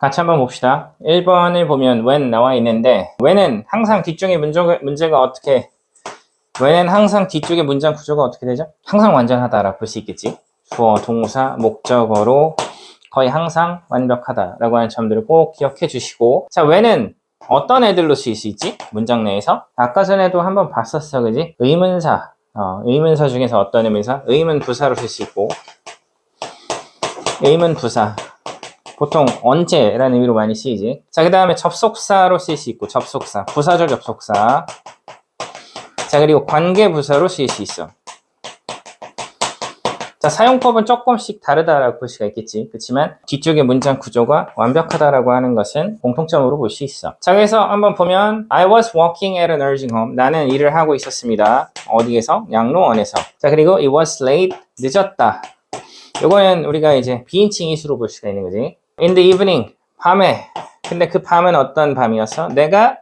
같이 한번 봅시다. 1번을 보면 when 나와 있는데 when은 항상 뒤쪽에 문제가 어떻게 when은 항상 뒤쪽에 문장 구조가 어떻게 되죠? 항상 완전하다라고 볼 수 있겠지. 주어, 동사, 목적어로 거의 항상 완벽하다라고 하는 점들을 꼭 기억해 주시고, 자, when은 어떤 애들로 쓰일 수 있지? 문장 내에서 아까 전에도 한번 봤었어, 그지? 의문사, 의문사 중에서 어떤 의문사? 의문 부사로 쓸 수 있고, 의문 부사 보통 언제라는 의미로 많이 쓰이지. 자, 그 다음에 접속사로 쓰일 수 있고, 접속사, 부사절 접속사. 자, 그리고 관계부사로 쓰일 수 있어. 자, 사용법은 조금씩 다르다라고 볼 수가 있겠지. 그렇지만 뒤쪽의 문장 구조가 완벽하다라고 하는 것은 공통점으로 볼 수 있어. 자, 그래서 한번 보면 I was working at a nursing home. 나는 일을 하고 있었습니다. 어디에서? 양로원에서. 자, 그리고 it was late. 늦었다. 요거는 우리가 이제 비인칭 이수로 볼 수가 있는 거지. In the evening. 밤에. 근데 그 밤은 어떤 밤이었어? 내가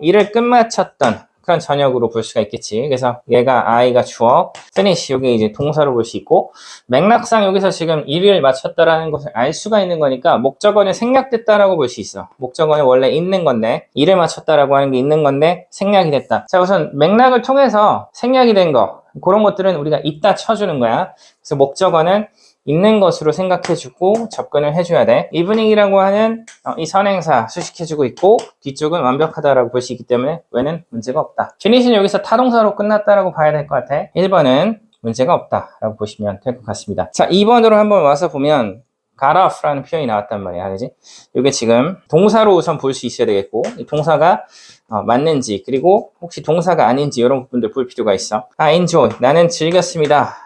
일을 끝마쳤던 그런 저녁으로 볼 수가 있겠지. 그래서 얘가 I가 주어, finish 이게 이제 동사로 볼 수 있고, 맥락상 여기서 지금 일을 마쳤다라는 것을 알 수가 있는 거니까 목적어는 생략됐다라고 볼 수 있어. 목적어는 원래 있는 건데 일을 마쳤다라고 하는 게 있는 건데 생략이 됐다. 자, 우선 맥락을 통해서 생략이 된 거, 그런 것들은 우리가 있다 쳐주는 거야. 그래서 목적어는 있는 것으로 생각해주고 접근을 해줘야 돼. evening이라고 하는 이 선행사 수식해주고 있고, 뒤쪽은 완벽하다라고 볼 수 있기 때문에 when은 문제가 없다. finish는 여기서 타동사로 끝났다라고 봐야 될 것 같아. 1번은 문제가 없다라고 보시면 될 것 같습니다. 자, 2번으로 한번 와서 보면 got off라는 표현이 나왔단 말이야, 그지? 이게 지금 동사로 우선 볼 수 있어야 되겠고, 이 동사가 맞는지, 그리고 혹시 동사가 아닌지 이런 부분들 볼 필요가 있어. enjoy, 나는 즐겼습니다.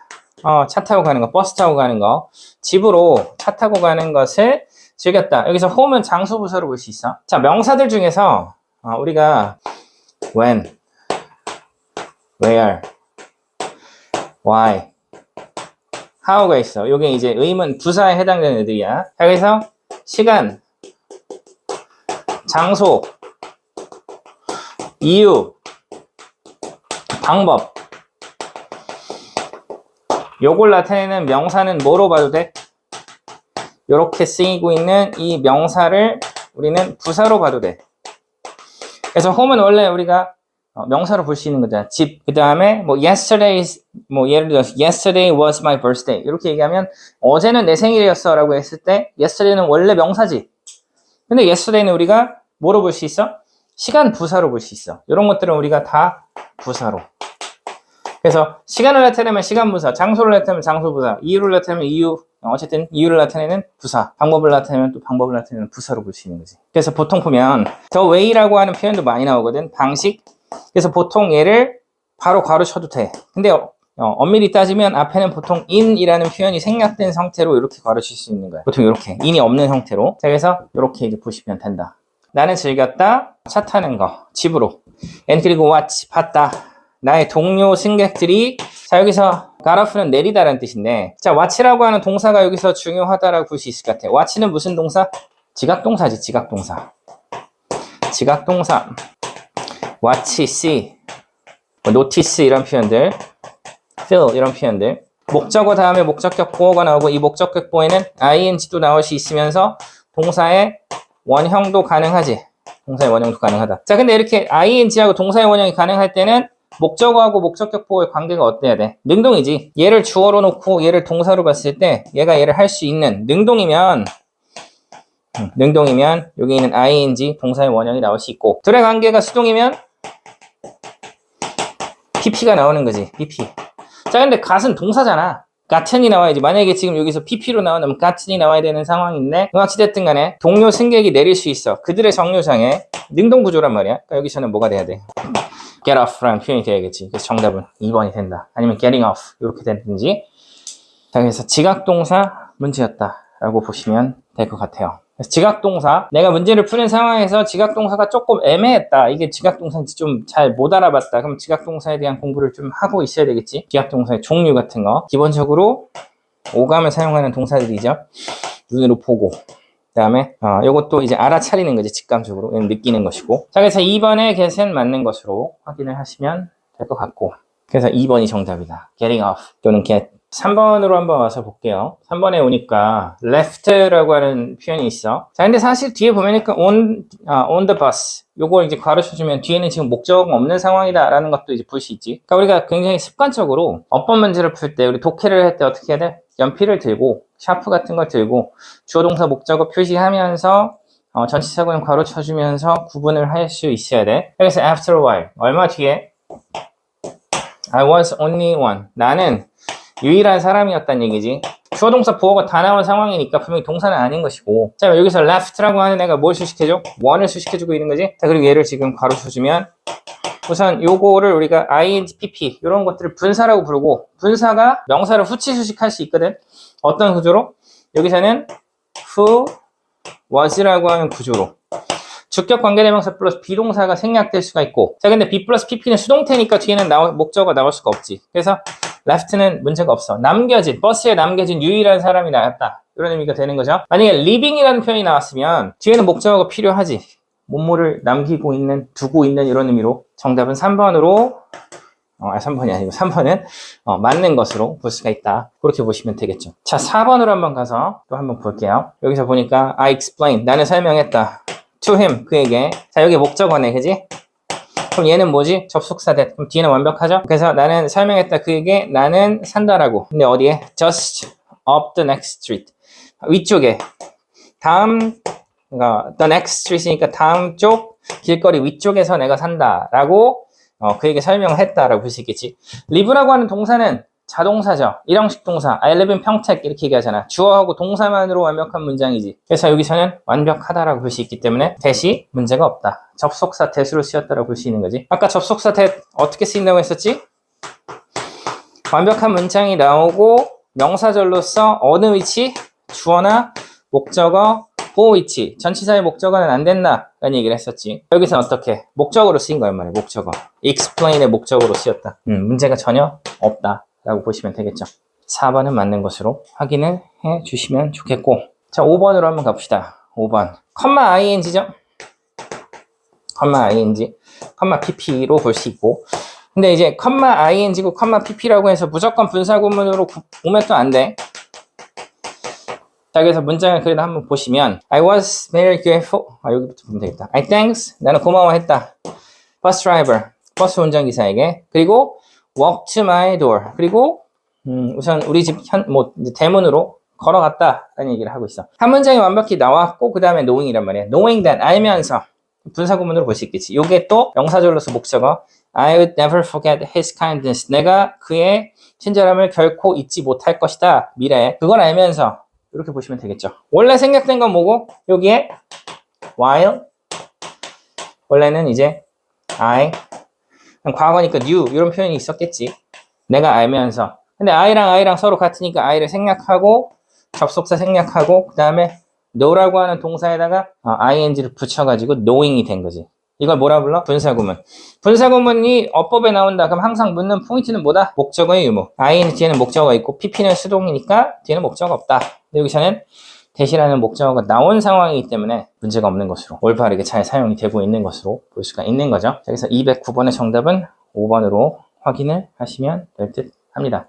차 타고 가는 거, 버스 타고 가는 거, 집으로 차 타고 가는 것을 즐겼다. 여기서 home은 장소 부사로 볼 수 있어. 자, 명사들 중에서 우리가 when, where, why, how가 있어. 이게 이제 의문 부사에 해당되는 애들이야. 자, 그래서 시간, 장소, 이유, 방법, 요걸 나타내는 명사는 뭐로 봐도 돼? 이렇게 쓰이고 있는 이 명사를 우리는 부사로 봐도 돼. 그래서 home은 원래 우리가 명사로 볼 수 있는 거잖아. 집, 그 다음에 뭐 예를 들어서 yesterday was my birthday 이렇게 얘기하면 어제는 내 생일이었어 라고 했을 때 yesterday는 원래 명사지. 근데 yesterday는 우리가 뭐로 볼 수 있어? 시간 부사로 볼 수 있어. 이런 것들은 우리가 다 부사로. 그래서 시간을 나타내면 시간 부사, 장소를 나타내면 장소 부사, 이유를 나타내면 이유, 어쨌든 이유를 나타내는 부사, 방법을 나타내면 또 방법을 나타내는 부사로 볼 수 있는 거지. 그래서 보통 보면 the way라고 하는 표현도 많이 나오거든. 방식. 그래서 보통 얘를 바로 괄호 쳐도 돼. 근데 엄밀히 따지면 앞에는 보통 in이라는 표현이 생략된 상태로 이렇게 괄호 칠 수 있는 거야. 보통 이렇게 in이 없는 형태로. 자, 그래서 이렇게 이제 보시면 된다. 나는 즐겼다. 차 타는 거. 집으로. and 그리고 watch. 봤다. 나의 동료 승객들이, 자, 여기서 got off는 내리다라는 뜻인데, 자, watch라고 하는 동사가 여기서 중요하다라고 볼 수 있을 것 같아. watch는 무슨 동사? 지각동사지, 지각동사. 지각동사. watch, see, notice 이런 표현들, feel 이런 표현들. 목적어 다음에 목적격 보어가 나오고, 이 목적격 보어에는 ing도 나올 수 있으면서 동사의 원형도 가능하지. 동사의 원형도 가능하다. 자, 근데 이렇게 ing하고 동사의 원형이 가능할 때는 목적어하고 목적격 보어의 관계가 어때야 돼? 능동이지. 얘를 주어로 놓고 얘를 동사로 봤을 때 얘가 얘를 할 수 있는 능동이면 여기 있는 ing 동사의 원형이 나올 수 있고, 둘의 관계가 수동이면 pp가 나오는 거지. pp. 자, 근데 got은 동사잖아. got이 나와야지. 만약에 지금 여기서 pp로 나오면 got이 나와야 되는 상황인데, 어찌됐든 간에 동료 승객이 내릴 수 있어. 그들의 정류장에 능동 구조란 말이야. 그러니까 여기서는 뭐가 돼야 돼? get off라는 표현이 돼야겠지. 그래서 정답은 2번이 된다. 아니면 getting off 이렇게 되든지. 자, 그래서 지각동사 문제였다라고 보시면 될 것 같아요. 그래서 지각동사, 내가 문제를 푸는 상황에서 지각동사가 조금 애매했다. 이게 지각동사인지 좀 잘 못 알아봤다. 그럼 지각동사에 대한 공부를 좀 하고 있어야 되겠지. 지각동사의 종류 같은 거. 기본적으로 오감을 사용하는 동사들이죠. 눈으로 보고. 그 다음에 요것도 이제 알아차리는 거지. 직감적으로 느끼는 것이고. 자, 그래서 2번의 get은 맞는 것으로 확인을 하시면 될 것 같고, 그래서 2번이 정답이다. getting off 또는 get 3번으로 한번 와서 볼게요. 3번에 오니까 left라고 하는 표현이 있어. 자, 근데 사실 뒤에 보면니까 on the bus. 요거 이제 가르쳐주면 뒤에는 지금 목적어가 없는 상황이다 라는 것도 이제 볼 수 있지. 그러니까 우리가 굉장히 습관적으로 어법 문제를 풀 때, 우리 독해를 할 때 어떻게 해야 돼? 연필을 들고, 샤프 같은 걸 들고, 주어 동사 목적어 표시하면서 전치사구는 가로쳐주면서 구분을 할 수 있어야 돼. 그래서 after a while, 얼마 뒤에 I was only one. 나는 유일한 사람이었단 얘기지. 주어 동사 부어가 다 나온 상황이니까 분명히 동사는 아닌 것이고. 자, 여기서 left라고 하는 애가 뭘 수식해줘? one을 수식해주고 있는 거지. 자, 그리고 얘를 지금 가로쳐주면 우선 요거를 우리가 ing, pp 이런 것들을 분사라고 부르고, 분사가 명사를 후치 수식할 수 있거든. 어떤 구조로? 여기서는 who was라고 하는 구조로 주격 관계대명사 플러스 비동사가 생략될 수가 있고. 자, 근데 be 플러스 pp는 수동태니까 뒤에는 목적어가 나올 수가 없지. 그래서 left는 문제가 없어. 남겨진, 버스에 남겨진 유일한 사람이 나왔다, 이런 의미가 되는 거죠. 만약에 living이라는 표현이 나왔으면 뒤에는 목적어가 필요하지. 뭐뭐를 남기고 있는, 두고 있는, 이런 의미로. 정답은 3번으로 3번이 아니고 3번은 맞는 것으로 볼 수가 있다. 그렇게 보시면 되겠죠. 자, 4번으로 한번 가서 또 한번 볼게요. 여기서 보니까 I explained, 나는 설명했다. to him, 그에게. 자, 여기 목적어네, 그지? 그럼 얘는 뭐지? 접속사 that. 그럼 뒤에는 완벽하죠? 그래서 나는 설명했다, 그에게. 나는 산다라고. 근데 어디에? Just up the next street. 위쪽에. 그러니까 the next street이니까 다음 쪽 길거리 위쪽에서 내가 산다라고 그에게 설명을 했다라고 볼 수 있겠지. live라고 하는 동사는 자동사죠. 일형식 동사. I live in 평택 이렇게 얘기하잖아. 주어하고 동사만으로 완벽한 문장이지. 그래서 여기서는 완벽하다라고 볼 수 있기 때문에 that이 문제가 없다. 접속사 that으로 쓰였다라고 볼 수 있는 거지. 아까 접속사 that 어떻게 쓰인다고 했었지? 완벽한 문장이 나오고 명사절로서 어느 위치? 주어나 목적어, 보호 위치. 전치사의 목적어는 안 된다 라는 얘기를 했었지. 여기서는 어떻게? 목적어로 쓰인 거란 말이야. 목적어. explain의 목적어로 쓰였다. 문제가 전혀 없다 라고 보시면 되겠죠. 4번은 맞는 것으로 확인을 해 주시면 좋겠고. 자, 5번으로 한번 갑시다. 5번. 컴마 ing죠? 컴마 ing, 컴마 pp로 볼 수 있고. 근데 이제 컴마 ing고 컴마 pp라고 해서 무조건 분사구문으로 보면 또 안 돼. 자, 그래서 문장을 그래도 한번 보시면 I was very grateful. 여기부터 보면 되겠다. I thanks. 나는 고마워했다. bus driver. 버스 운전기사에게. 그리고 walk to my door. 그리고 우선 우리 집 대문으로 걸어갔다 라는 얘기를 하고 있어. 한 문장이 완벽히 나왔고 그 다음에 knowing이란 말이야. knowing that, 알면서. 분사구문으로 볼 수 있겠지. 요게 또 명사절로서 목적어. I would never forget his kindness. 내가 그의 친절함을 결코 잊지 못할 것이다. 미래에. 그걸 알면서 이렇게 보시면 되겠죠. 원래 생략된 건 뭐고? 여기에 while. 원래는 이제 I. 과거니까 knew 이런 표현이 있었겠지. 내가 알면서. 근데 I랑 서로 같으니까 I를 생략하고 접속사 생략하고 그 다음에 know라고 하는 동사에다가 ing를 붙여가지고 knowing이 된 거지. 이걸 뭐라 불러? 분사구문. 분사구문이 어법에 나온다. 그럼 항상 묻는 포인트는 뭐다? 목적어의 유무. I는 뒤에는 목적어가 있고 pp는 수동이니까 뒤에는 목적어가 없다. 근데 여기서는 that이라는 목적어가 나온 상황이기 때문에 문제가 없는 것으로 올바르게 잘 사용이 되고 있는 것으로 볼 수가 있는 거죠. 그래서 209번의 정답은 5번으로 확인을 하시면 될 듯 합니다.